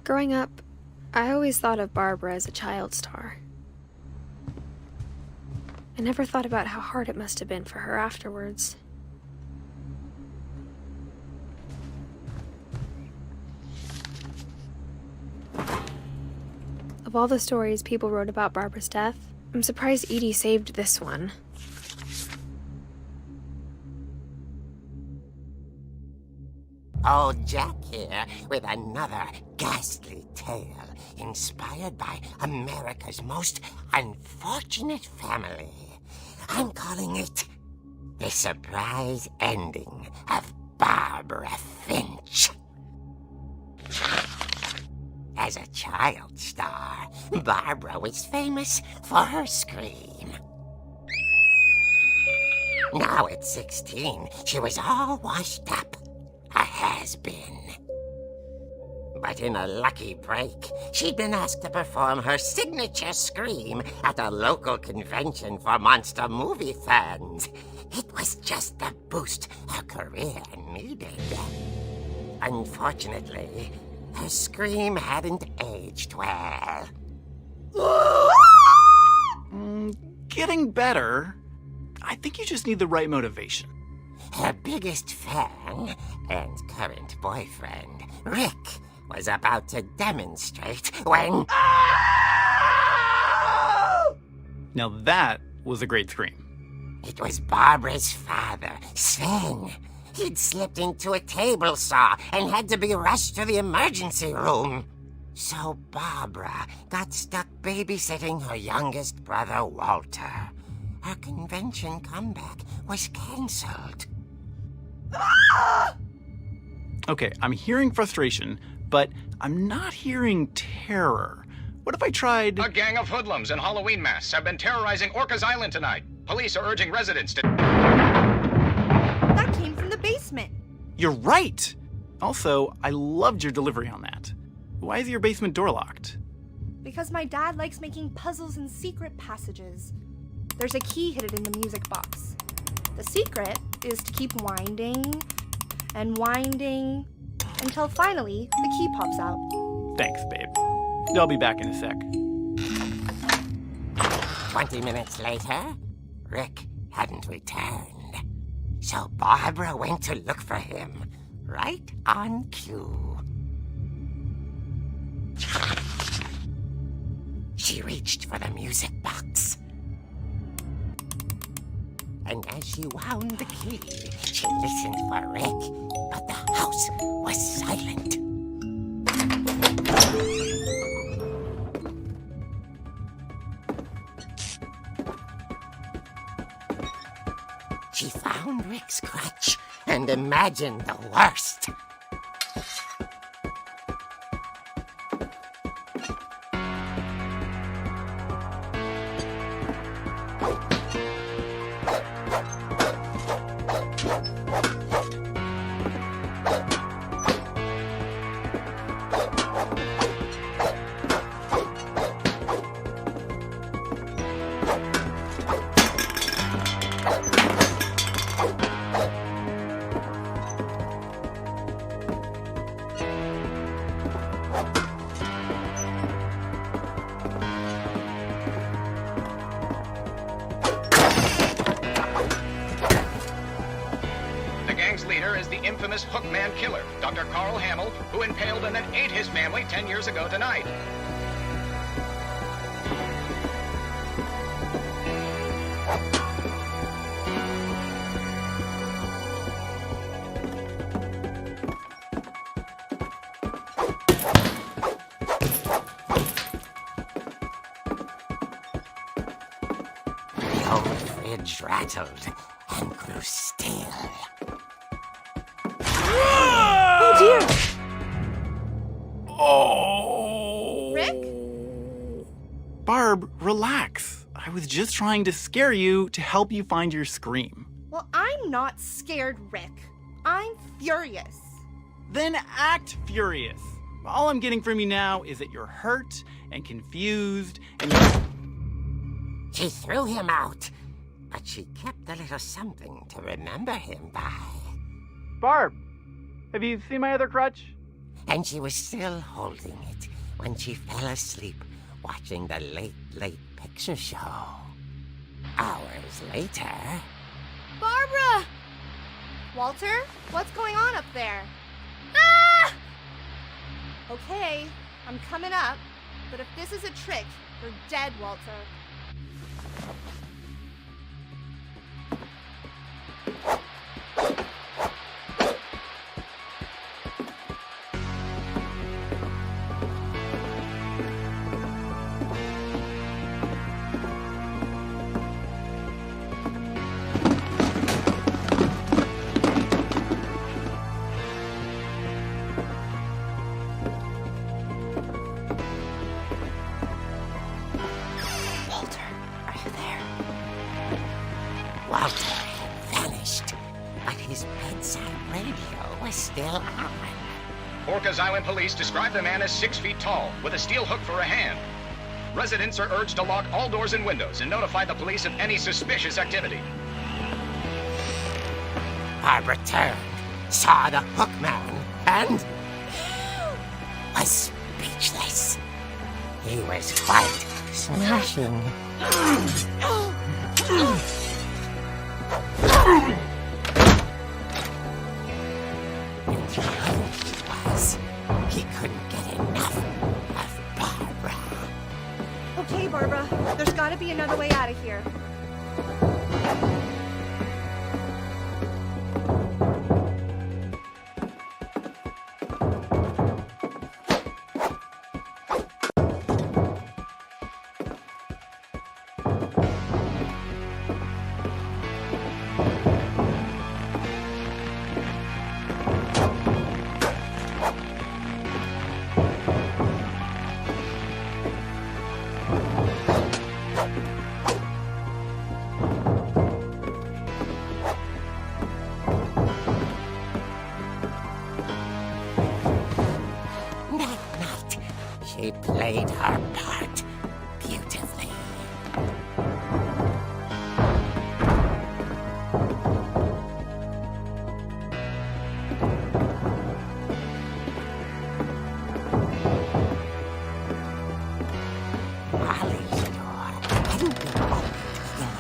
Growing up, I always thought of Barbara as a child star. I never thought about how hard it must have been for her afterwards. Of all the stories people wrote about Barbara's death, I'm surprised Edie saved this one. Old Jack here with another ghastly tale inspired by America's most unfortunate family. I'm calling it The Surprise Ending of Barbara Finch. As a child star, Barbara was famous for her scream. Now at 16, she was all washed up. A has-been. But in a lucky break, she'd been asked to perform her signature scream at a local convention for monster movie fans. It was just the boost her career needed. Unfortunately, her scream hadn't aged well. Getting better. I think you just need the right motivation. Her biggest fan and current boyfriend, Rick, was about to demonstrate when... Now that was a great scream. It was Barbara's father, Sven. He'd slipped into a table saw and had to be rushed to the emergency room. So Barbara got stuck babysitting her youngest brother, Walter. Her convention comeback was cancelled. Okay, I'm hearing frustration, but I'm not hearing terror. What if I tried... A gang of hoodlums in Halloween masks have been terrorizing Orcas Island tonight. Police are urging residents to... That came from the basement. You're right! Also, I loved your delivery on that. Why is your basement door locked? Because my dad likes making puzzles and secret passages. There's a key hidden in the music box. The secret is to keep winding and winding until finally the key pops out. Thanks, babe. I'll be back in a sec. 20 minutes later, Rick hadn't returned. So Barbara went to look for him, right on cue. She reached for the music box. And as she wound the key, she listened for Rick, but the house was silent. She found Rick's crutch and imagined the worst. Infamous Hookman killer, Dr. Carl Hamill, who impaled and then ate his family 10 years ago tonight. The old fridge rattled and grew still. Oh dear! Oh! Rick? Barb, relax. I was just trying to scare you to help you find your scream. Well, I'm not scared, Rick. I'm furious. Then act furious. All I'm getting from you now is that you're hurt and confused and She threw him out, but she kept a little something to remember him by. Barb, have you seen my other crutch? and she was still holding it when she fell asleep watching the Late Late Picture Show. Hours later... Barbara! Walter, what's going on up there? Ah! Okay, I'm coming up, but if this is a trick, you're dead, Walter. Walter had vanished, but his bedside radio was still on. Orcas Island police describe the man as 6 feet tall, with a steel hook for a hand. Residents are urged to lock all doors and windows and notify the police of any suspicious activity. Barbara turned, saw the hook man, and was speechless. He was quite smashing. He couldn't get enough of Barbara. Okay, Barbara, there's gotta be another way out of here. She played her part beautifully. Molly's door hadn't been opened in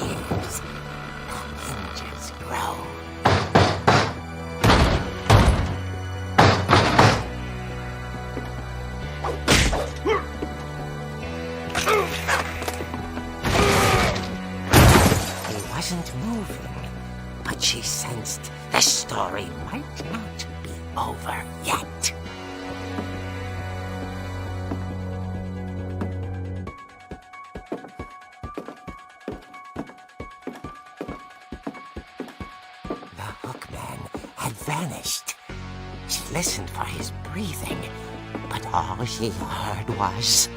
years. The hinges grow. Wasn't moving, but she sensed the story might not be over yet. The hookman had vanished. She listened for his breathing, but all she heard was...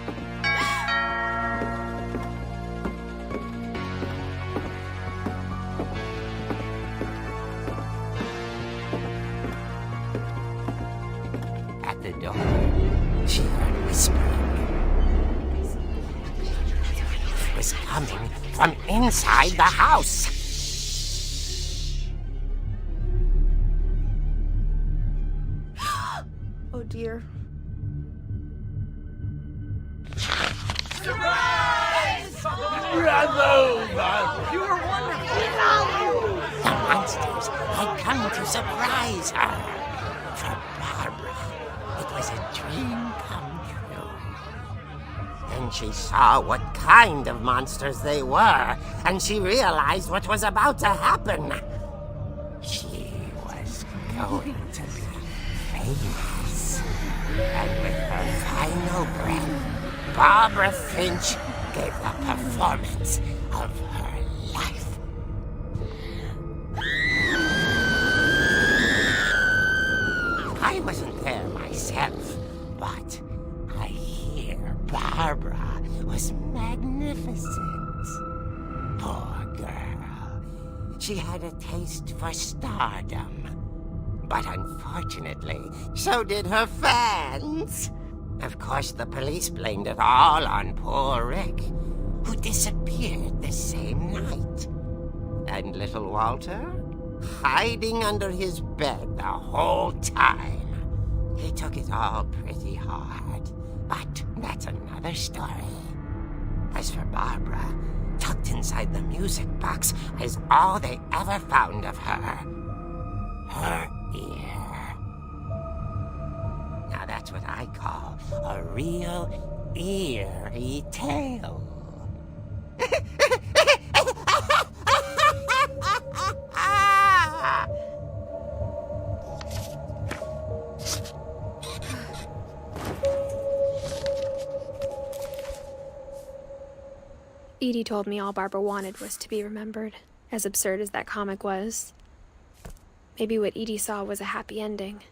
At the door, she heard whispering. It was coming from inside the house. Oh dear. The monsters had come to surprise her. For Barbara, it was a dream come true. Then she saw what kind of monsters they were, and she realized what was about to happen. She was going to be famous. And with her final breath, Barbara Finch gave the performance of her life. I wasn't there myself, but I hear Barbara was magnificent. Poor girl. She had a taste for stardom. But unfortunately, so did her fans. Of course, the police blamed it all on poor Rick, who disappeared the same night. And little Walter, hiding under his bed the whole time, He took it all pretty hard, but that's another story. As for Barbara, tucked inside the music box is all they ever found of her. Her ear. Now that's what I call a real eerie tale. Edie told me all Barbara wanted was to be remembered, as absurd as that comic was. Maybe what Edie saw was a happy ending.